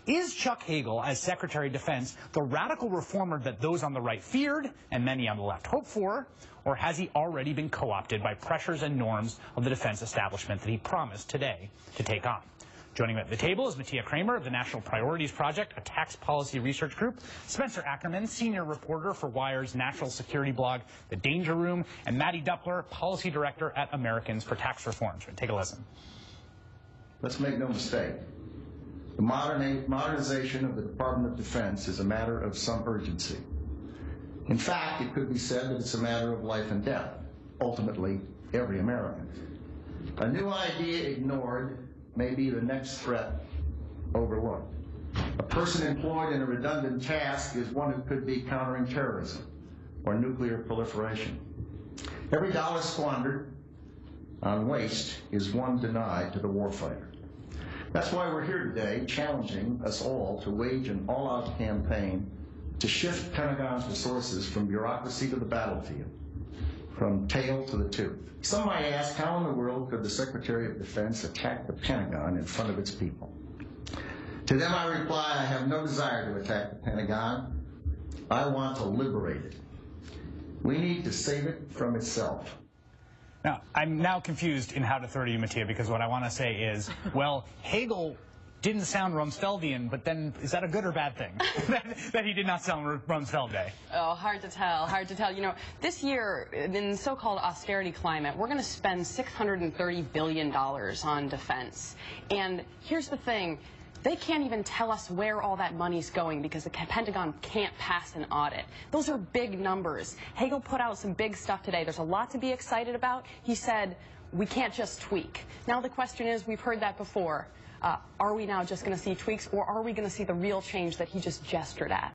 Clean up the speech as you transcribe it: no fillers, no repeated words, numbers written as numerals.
Is Chuck Hagel, as Secretary of Defense, the radical reformer that those on the right feared and many on the left hoped for, or has he already been co-opted by pressures and norms of the defense establishment that he promised today to take on? Joining me at the table is Mattea Kramer of the National Priorities Project, a tax policy research group, Spencer Ackerman, senior reporter for Wired's national security blog, The Danger Room, and Maddie Duppler, policy director at Americans for Tax Reform. Take a listen. Let's make no mistake. The modernization of the Department of Defense is a matter of some urgency. In fact, it could be said that it's a matter of life and death, ultimately, every American. A new idea ignored may be the next threat overlooked. A person employed in a redundant task is one who could be countering terrorism or nuclear proliferation. Every dollar squandered on waste is one denied to the warfighter. That's why we're here today, challenging us all to wage an all-out campaign to shift Pentagon's resources from bureaucracy to the battlefield, from tail to the tooth. Some might ask, how in the world could the Secretary of Defense attack the Pentagon in front of its people? To them I reply, I have no desire to attack the Pentagon. I want to liberate it. We need to save it from itself. Now, I'm now confused in how to throw to you, Mattea, because what I want to say is, well, Hagel didn't sound Rumsfeldian, but then is that a good or bad thing, that he did not sound Rumsfeldian? Oh, hard to tell, hard to tell. You know, this year, in the so-called austerity climate, we're going to spend $630 billion on defense. And here's the thing. They can't even tell us where all that money's going because the Pentagon can't pass an audit. Those are big numbers. Hagel put out some big stuff today. There's a lot to be excited about. He said, we can't just tweak. Now the question is, we've heard that before. Are we now just going to see tweaks, or are we going to see the real change that he just gestured at?